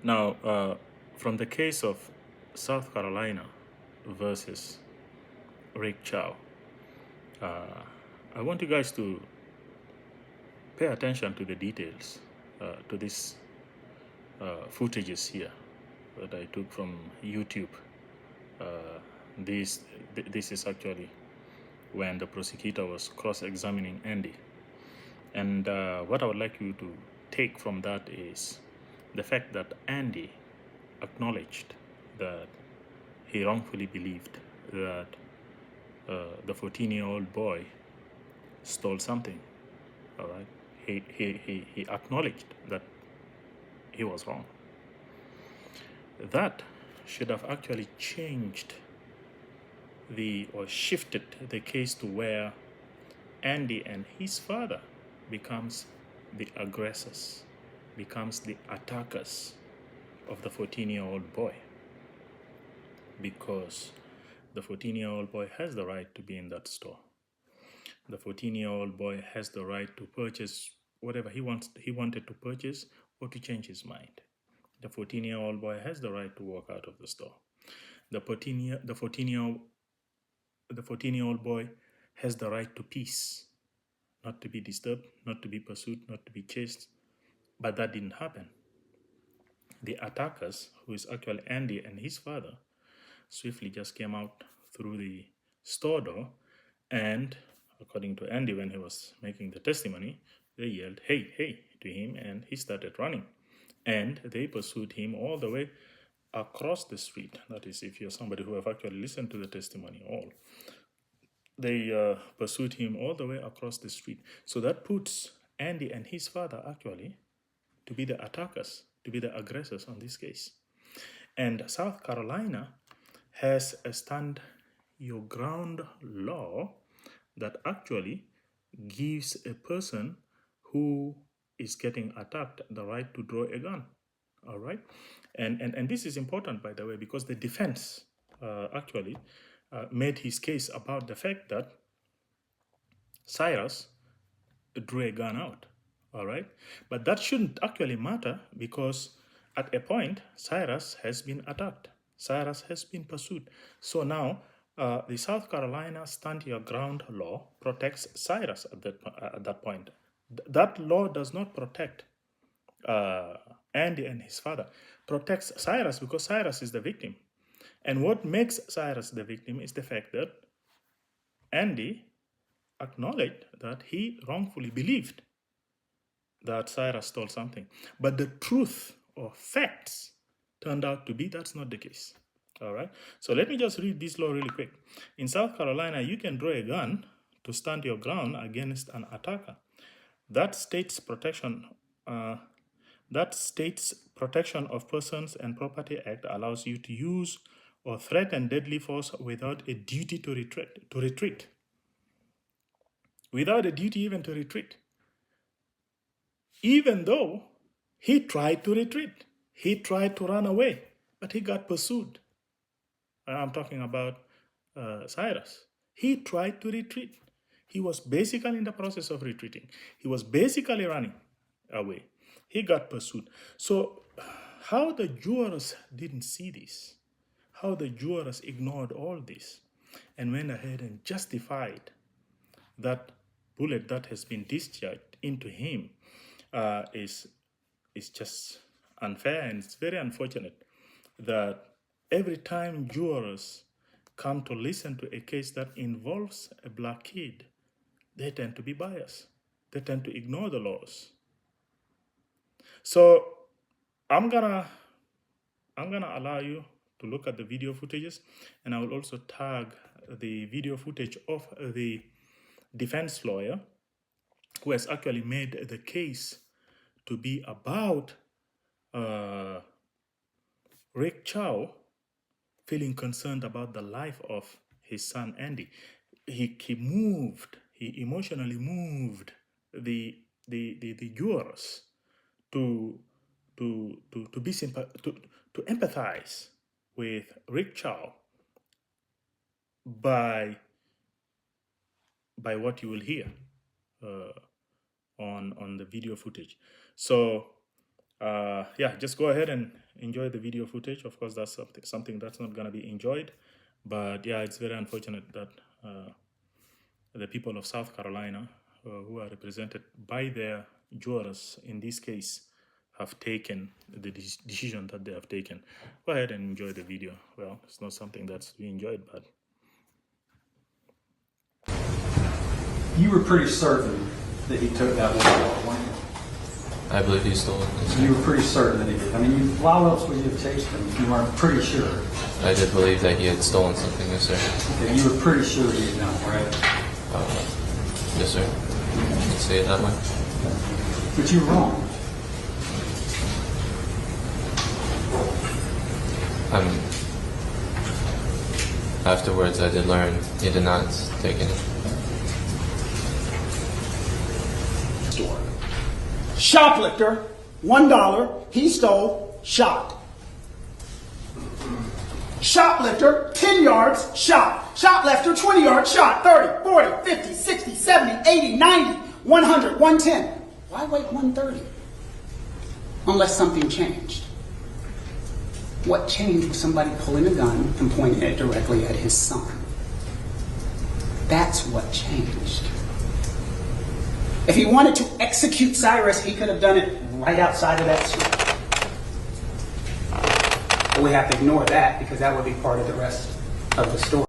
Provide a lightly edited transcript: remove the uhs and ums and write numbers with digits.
Now, from the case of South Carolina versus Rick Chow, uh, I want you guys to pay attention to the details, to these footages here that I took from YouTube. Uh, this this is actually when the prosecutor was cross-examining Andy, and what I would like you to take from that is the fact that Andy acknowledged that he wrongfully believed that the 14-year-old boy stole something. All right, he acknowledged that he was wrong. That should have actually changed or shifted the case to where Andy and his father becomes the aggressors, becomes the attackers of the 14-year-old boy, because the 14-year-old boy has the right to be in that store. The 14-year-old boy has the right to purchase whatever he wanted to purchase, or to change his mind. The 14-year-old boy has the right to walk out of the store. The 14-year-old boy has the right to peace, not to be disturbed, not to be pursued, not to be chased. But that didn't happen. The attackers, who is actually Andy and his father, swiftly just came out through the store door, and according to Andy, when he was making the testimony, they yelled, "Hey, hey," to him, and he started running. And they pursued him all the way across the street. That is, if you're somebody who have actually listened to the testimony all. They pursued him all the way across the street. So that puts Andy and his father actually to be the attackers, to be the aggressors on this case. And South Carolina has a stand your ground law that actually gives a person who is getting attacked the right to draw a gun. All right. And this is important, by the way, because the defense actually made his case about the fact that Cyrus drew a gun out. All right. But that shouldn't actually matter, because at a point, Cyrus has been attacked. Cyrus has been pursued. So now the South Carolina Stand Your Ground law protects Cyrus at that point. That law does not protect uh, Andy and his father, protects Cyrus, because Cyrus is the victim. And what makes Cyrus the victim is the fact that Andy acknowledged that he wrongfully believed that Cyrus stole something. But the truth or facts turned out to be that's not the case. All right. So let me just read this law really quick. In South Carolina, you can draw a gun to stand your ground against an attacker. That state's protection. That state's Protection of Persons and Property Act allows you to use or threaten deadly force without a duty to retreat. Without a duty even to retreat. Even though he tried to retreat, he tried to run away, but he got pursued. I'm talking about Cyrus. He tried to retreat. He was basically in the process of retreating. He was basically running away. He got pursued. So, how the jurors didn't see this, how the jurors ignored all this and went ahead and justified that bullet that has been discharged into him is just unfair, and it's very unfortunate that every time jurors come to listen to a case that involves a black kid, they tend to be biased. They tend to ignore the laws. So I'm gonna allow you to look at the video footages, and I will also tag the video footage of the defense lawyer who has actually made the case to be about Rick Chow feeling concerned about the life of his son Andy. He emotionally moved the jurors to to empathize with Rick Chow by what you will hear uh, on the video footage. So yeah, just go ahead and enjoy the video footage. Of course, that's something that's not going to be enjoyed. But yeah, it's very unfortunate that the people of South Carolina, who are represented by their jurors in this case, have taken the decision that they have taken. Go ahead and enjoy the video. Well, it's not something that's to be enjoyed, but you were pretty certain that he took that $1, weren't you? I believe he stole it. You were pretty certain that he did. I mean, why else would you have chased him if you weren't pretty sure? I did believe that he had stolen something, yes, sir. Okay, you were pretty sure he had done it, right? Yes, sir. You can say it that way. But you're wrong. Afterwards, I did learn he did not take any. Shoplifter, $1, he stole, shot. Shoplifter, 10 yards, shot. Shoplifter, 20 yards, shot. 30, 40, 50, 60, 70, 80, 90, 100, 110. Why wait 130? Unless something changed. What changed was somebody pulling a gun and pointing it directly at his son. That's what changed. If he wanted to execute Cyrus, he could have done it right outside of that street. But we have to ignore that because that would be part of the rest of the story.